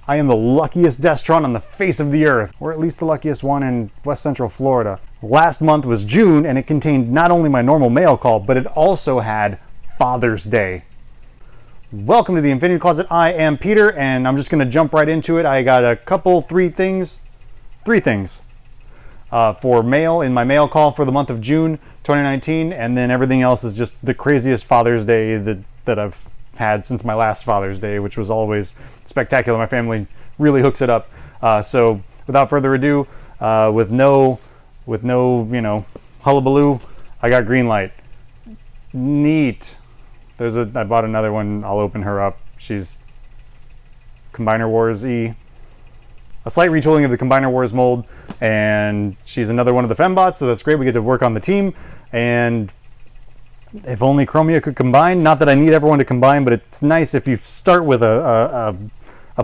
I am the luckiest Destron on the face of the earth, or at least the luckiest one in West Central Florida. Last month was June, and it contained not only my normal mail call, but it also had Father's Day. Welcome to the Infinity Closet. I am Peter, and I'm just going to jump right into it. I got three things for mail in my mail call for the month of June 2019, and then everything else is just the craziest Father's Day that I've had since my last Father's Day, which was always spectacular. My family really hooks it up. So without further ado, with no hullabaloo, I got Greenlight. Neat. I bought another one. I'll open her up. She's Combiner Wars-y. A slight retooling of the Combiner Wars mold, and she's another one of the fembots, so that's great. We get to work on the team, and if only Chromia could combine. Not that I need everyone to combine, but it's nice if you start with a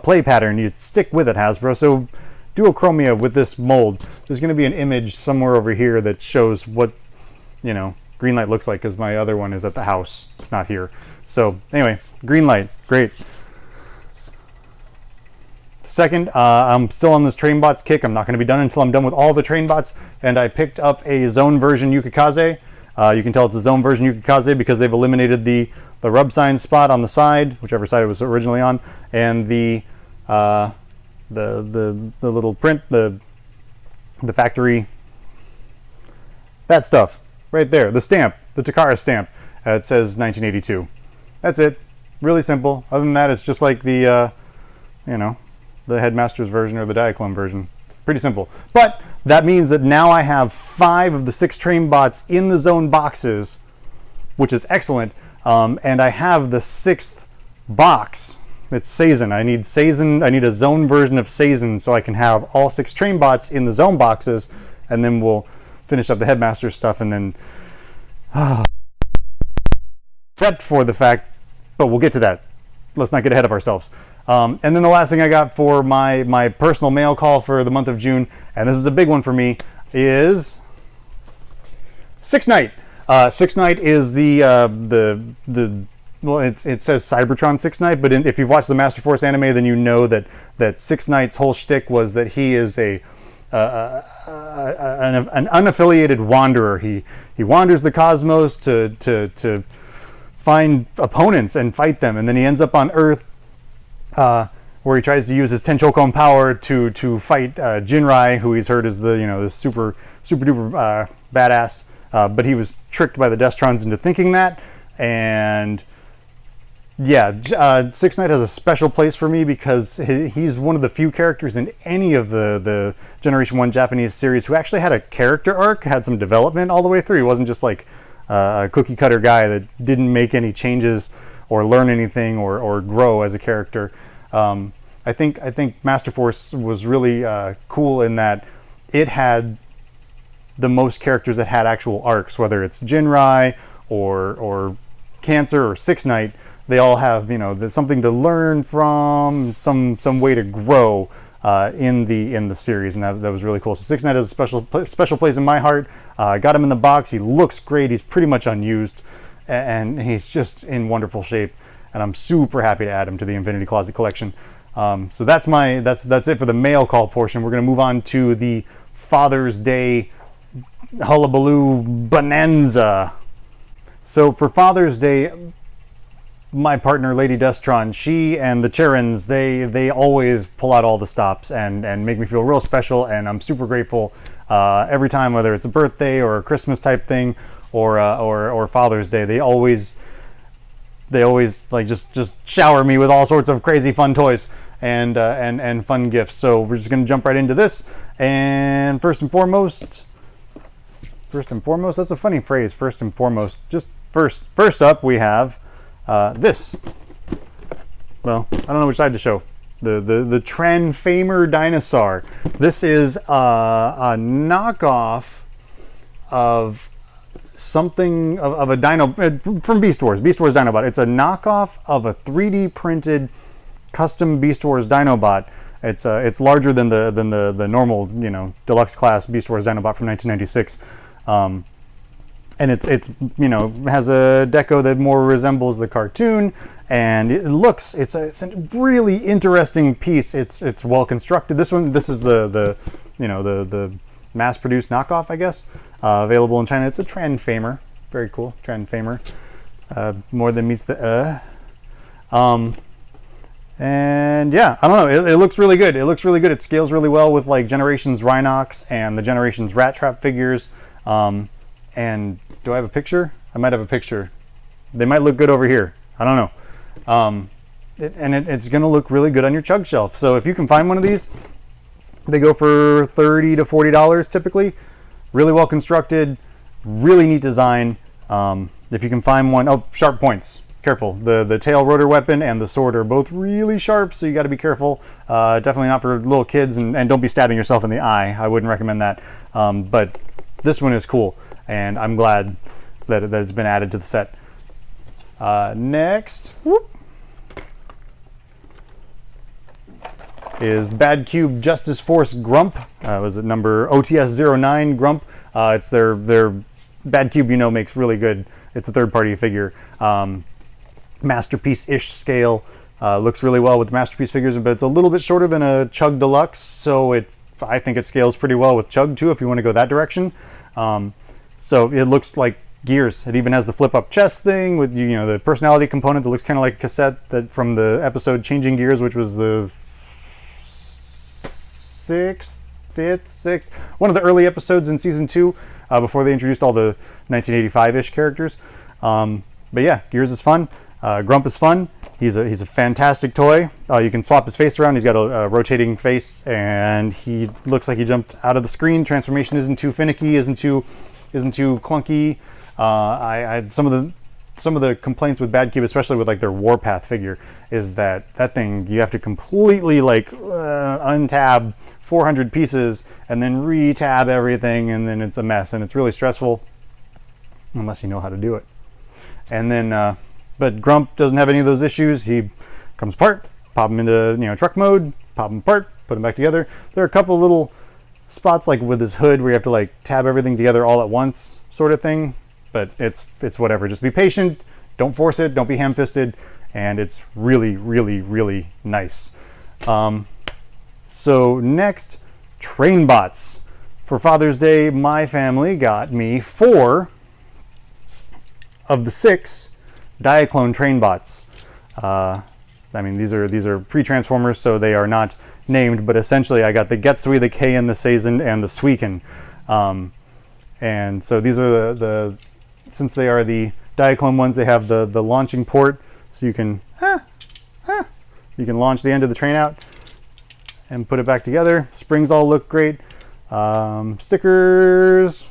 play pattern, you stick with it, Hasbro. So do a Chromia with this mold. There's going to be an image somewhere over here that shows what, Greenlight looks like, because my other one is at the house. It's not here. So anyway, Greenlight, great. Second, I'm still on this Trainbots kick. I'm not going to be done until I'm done with all the Trainbots, and I picked up a Zone version Yukikaze. You can tell it's a Zone version Yukikaze because they've eliminated the rub sign spot on the side, whichever side it was originally on, and the little print, the factory, that stuff right there, the stamp, the Takara stamp. It says 1982. That's it. Really simple. Other than that, it's just like the Headmaster's version or the Diaclone version. Pretty simple. But that means that now I have 5 of the 6 Trainbots in the Zone boxes, which is excellent. And I have the 6th box. It's Sazin. I need Sazin. I need a Zone version of Sazin so I can have all 6 Trainbots in the Zone boxes, and then we'll finish up the Headmaster stuff, and then except for the fact, but we'll get to that. Let's not get ahead of ourselves. And then the last thing I got for my personal mail call for the month of June, and this is a big one for me, is Six Night. Six Night is well, it says Cybertron Six Night, but if you've watched the Master Force anime, then you know that Six Night's whole shtick was that he is an unaffiliated wanderer. He wanders the cosmos to find opponents and fight them, and then he ends up on Earth, where he tries to use his Tenchokon power to fight Jinrai, who he's heard is the super duper badass. But he was tricked by the Destrons into thinking that, and yeah, Six Night has a special place for me because he's one of the few characters in any of the Generation 1 Japanese series who actually had a character arc, had some development all the way through. He wasn't just like a cookie cutter guy that didn't make any changes or learn anything or grow as a character. I think Master Force was really cool in that it had the most characters that had actual arcs, whether it's Jinrai or Cancer or Six Night. They all have there's something to learn from, some way to grow in the series, and that was really cool. So Six Night has a special place in my heart. I got him in the box. He looks great. He's pretty much unused, and he's just in wonderful shape. And I'm super happy to add him to the Infinity Closet collection. So that's it for the mail call portion. We're going to move on to the Father's Day hullabaloo bonanza. So for Father's Day, my partner, Lady Destron, she and the Cherins, they always pull out all the stops and make me feel real special, and I'm super grateful every time, whether it's a birthday or a Christmas type thing or Father's Day. They always like just shower me with all sorts of crazy fun toys and fun gifts. So we're just gonna jump right into this. And first and foremost, that's a funny phrase. First and foremost, just first up we have this. Well, I don't know which side to show. The Tranfamer Dinosaur. This is a knockoff of something of a dino from Beast Wars Dinobot. It's a knockoff of a 3D printed custom Beast Wars Dinobot. It's larger than the normal deluxe class Beast Wars Dinobot from 1996. and it's you know, has a deco that more resembles the cartoon, and it's a really interesting piece. It's well constructed. This is the you know, the mass produced knockoff, I guess, available in China. It's a Transfamer, very cool Transfamer, more than meets the and yeah, I don't know, it looks really good. It looks really good. It scales really well with like Generations Rhinox and the Generations Rat Trap figures. And do I have a picture? I might have a picture. They might look good over here. I don't know. It's going to look really good on your chug shelf. So if you can find one of these, they go for $30 to $40 typically. Really well constructed, really neat design. If you can find one, oh, sharp points. Careful. The tail rotor weapon and the sword are both really sharp, so you got to be careful. Definitely not for little kids, and don't be stabbing yourself in the eye. I wouldn't recommend that. But this one is cool, and I'm glad that it's been added to the set. Next is Bad Cube Justice Force Grump. Was it number OTS-09 Grump? It's their Bad Cube, you know, makes really good. It's a third-party figure. Masterpiece-ish scale. Looks really well with the Masterpiece figures, but it's a little bit shorter than a Chug Deluxe, so I think it scales pretty well with Chug too, if you want to go that direction. So it looks like Gears. It even has the flip-up chest thing with, you know, the personality component that looks kind of like a cassette that from the episode Changing Gears, which was the fifth, one of the early episodes in season 2, before they introduced all the 1985-ish characters. But yeah, Gears is fun. Grump is fun. He's a fantastic toy. You can swap his face around. He's got a rotating face, and he looks like he jumped out of the screen. Transformation isn't too finicky, isn't too clunky. Some of the complaints with Bad Cube, especially with like their Warpath figure, is that thing you have to completely like untab 400 pieces and then re-tab everything, and then it's a mess, and it's really stressful unless you know how to do it. And then but Grump doesn't have any of those issues. He comes apart, pop him into, you know, truck mode, pop him apart, put him back together. There are a couple of little spots like with his hood where you have to like tab everything together all at once, sort of thing. But it's whatever. Just be patient. Don't force it. Don't be ham-fisted. And it's really, really, really nice. So next, Trainbots. For Father's Day, my family got me 4 of the 6 Diaclone Trainbots. I mean, these are pre-transformers, so they are not named, but essentially I got the Getsui, the Kain, the Seizen, and the Suiken. And so these are the since they are the Diaclone ones, they have the launching port, so you can launch the end of the train out and put it back together. Springs all look great. Stickers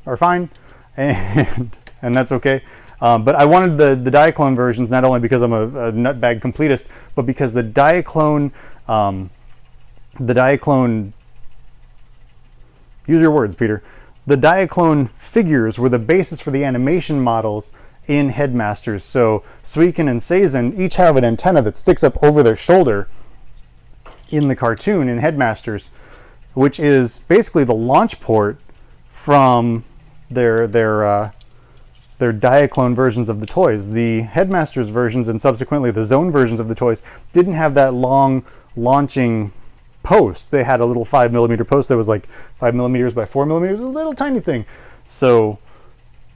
are fine, and that's okay. But I wanted the Diaclone versions, not only because I'm a nutbag completist, but because the Diaclone, use your words, Peter. The Diaclone figures were the basis for the animation models in Headmasters. So Suiken and Seizen each have an antenna that sticks up over their shoulder in the cartoon in Headmasters, which is basically the launch port from their Diaclone versions of the toys. The Headmasters versions and subsequently the Zone versions of the toys didn't have that long launching post. They had a little 5mm post that was like 5mm by 4mm, a little tiny thing. So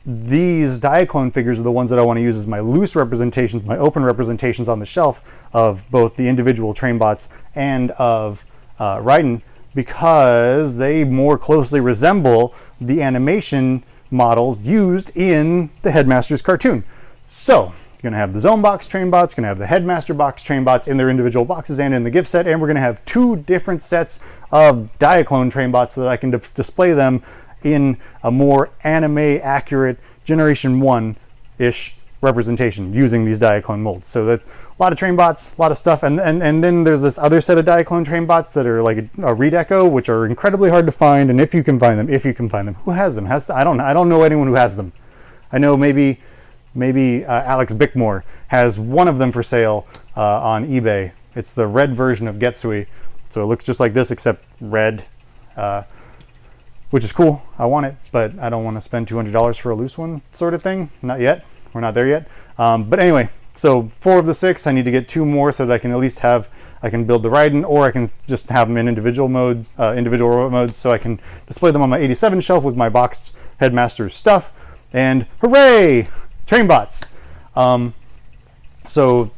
these Diaclone figures are the ones that I want to use as my loose representations, my open representations on the shelf of both the individual Trainbots and of Raiden, because they more closely resemble the animation models used in the Headmasters cartoon. So you're going to have the Zone Box Trainbots, going to have the Headmaster Box Trainbots in their individual boxes and in the gift set, and we're going to have 2 different sets of Diaclone Trainbots so that I can display them in a more anime accurate Generation 1-ish representation using these Diaclone molds. So that a lot of Trainbots, a lot of stuff, and then there's this other set of Diaclone Trainbots that are like a redeco, which are incredibly hard to find. And if you can find them, who has them? I don't know anyone who has them. I know maybe Alex Bickmore has one of them for sale on eBay. It's the red version of Getsui, so it looks just like this except red. which is cool. I want it, but I don't want to spend $200 for a loose one sort of thing. Not yet. We're not there yet. But anyway, so 4 of the 6. I need to get 2 more so that I can at least have, I can build the Raiden, or I can just have them in individual modes, individual robot modes, so I can display them on my 87 shelf with my boxed Headmaster's stuff. And hooray! Train bots. So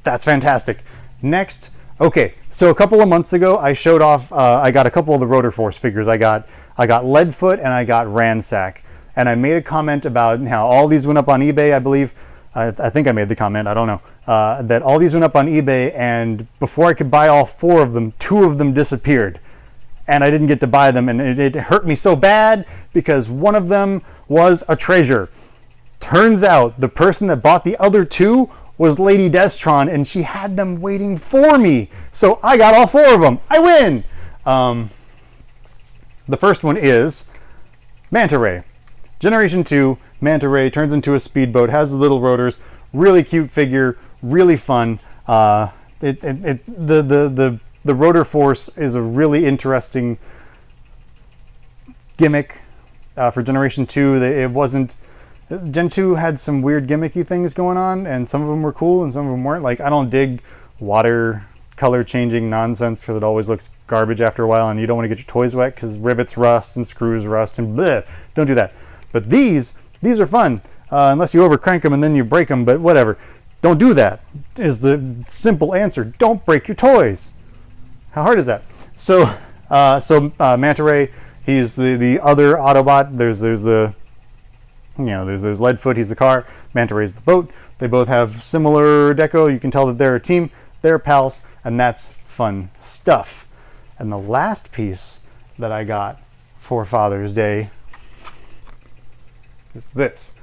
that's fantastic. Next, okay, so a couple of months ago, I showed off, I got a couple of the Rotor Force figures. I got Leadfoot and I got Ransack. And I made a comment about how all these went up on eBay, I believe. I think I made the comment, I don't know. That all these went up on eBay, and before I could buy all 4 of them, 2 of them disappeared. And I didn't get to buy them, and it hurt me so bad because one of them was a treasure. Turns out the person that bought the other 2 was Lady Destron, and she had them waiting for me. So I got all 4 of them. I win! The first one is Manta Ray. Generation 2, Manta Ray turns into a speedboat, has little rotors, really cute figure, really fun. The Rotor Force is a really interesting gimmick for Generation 2. It wasn't... Gen 2 had some weird gimmicky things going on, and some of them were cool and some of them weren't. Like, I don't dig water color changing nonsense because it always looks garbage after a while, and you don't want to get your toys wet because rivets rust and screws rust and bleh. Don't do that. But these are fun, unless you overcrank them and then you break them, but whatever. Don't do that is the simple answer. Don't break your toys. How hard is that? So Manta Ray, he's the other Autobot. There's the... there's Leadfoot, he's the car, Manta Ray's the boat. They both have similar deco. You can tell that they're a team, they're pals, and that's fun stuff. And the last piece that I got for Father's Day is this.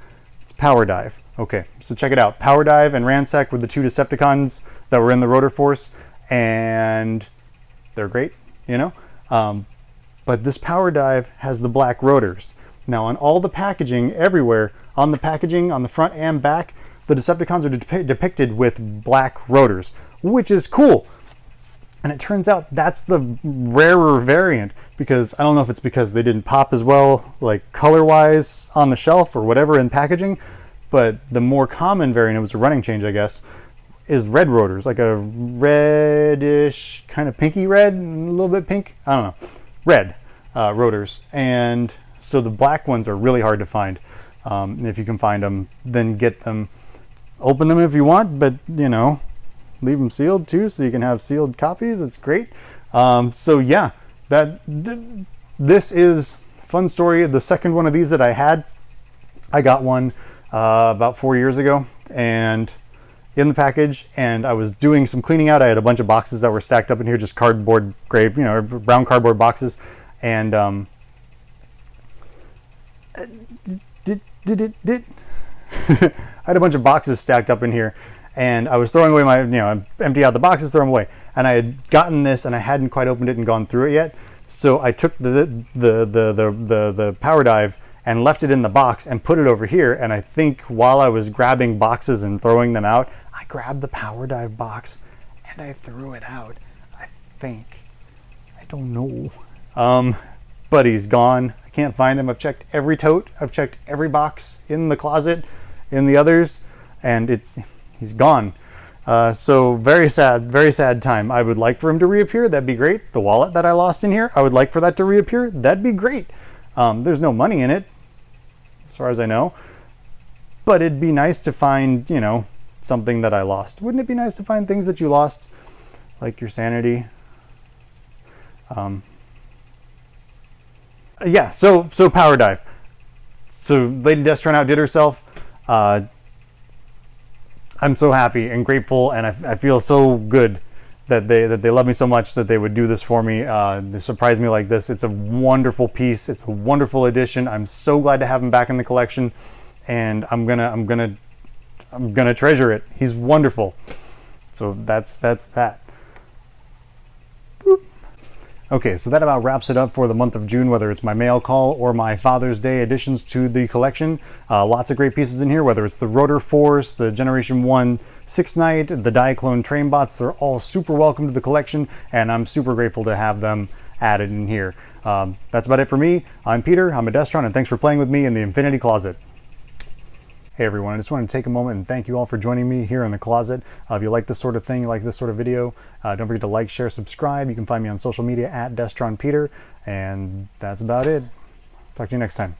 It's Power Dive. Okay, so check it out. Power Dive and Ransack were the 2 Decepticons that were in the Rotor Force, and they're great, But this Power Dive has the black rotors. Now, on all the packaging, everywhere, on the packaging, on the front and back, the Decepticons are depicted with black rotors, which is cool. And it turns out that's the rarer variant, because I don't know if it's because they didn't pop as well, like color-wise, on the shelf or whatever in packaging, but the more common variant, it was a running change, I guess, is red rotors, like a reddish, kind of pinky red, a little bit pink, I don't know, red rotors. And so the black ones are really hard to find. If you can find them, then get them. Open them if you want, but leave them sealed too, so you can have sealed copies. It's great. So yeah, this is a fun story. The second one of these that I had, I got one about 4 years ago, and in the package, and I was doing some cleaning out. I had a bunch of boxes that were stacked up in here, just cardboard gray, brown cardboard boxes, and I had a bunch of boxes stacked up in here, and I was throwing away my, I empty out the boxes, throw them away, and I had gotten this, and I hadn't quite opened it and gone through it yet. So I took the Power Dive and left it in the box and put it over here. And I think while I was grabbing boxes and throwing them out, I grabbed the Power Dive box and I threw it out. I think, I don't know. But he's gone. I can't find him. I've checked every tote. I've checked every box in the closet, in the others, and he's gone. So very sad time. I would like for him to reappear. That'd be great. The wallet that I lost in here, I would like for that to reappear. That'd be great. There's no money in it, as far as I know. But it'd be nice to find, something that I lost. Wouldn't it be nice to find things that you lost, like your sanity? Yeah, so Power Dive. So Lady Destron outdid herself. I'm so happy and grateful, and I feel so good that they love me so much that they would do this for me. They surprised me like this. It's a wonderful piece. It's a wonderful addition. I'm so glad to have him back in the collection, and I'm gonna treasure it. He's wonderful. So that's that. Boop. Okay, so that about wraps it up for the month of June, whether it's my mail call or my Father's Day additions to the collection. Lots of great pieces in here, whether it's the Rotor Force, the Generation 1 Six Knight, the Diaclone train bots. They're all super welcome to the collection, and I'm super grateful to have them added in here. That's about it for me. I'm Peter, I'm a Destron, and thanks for playing with me in the Infinity Closet. Hey everyone, I just wanted to take a moment and thank you all for joining me here in the closet. If you like this sort of thing, you like this sort of video, don't forget to like, share, subscribe. You can find me on social media at DestronPeter, and that's about it. Talk to you next time.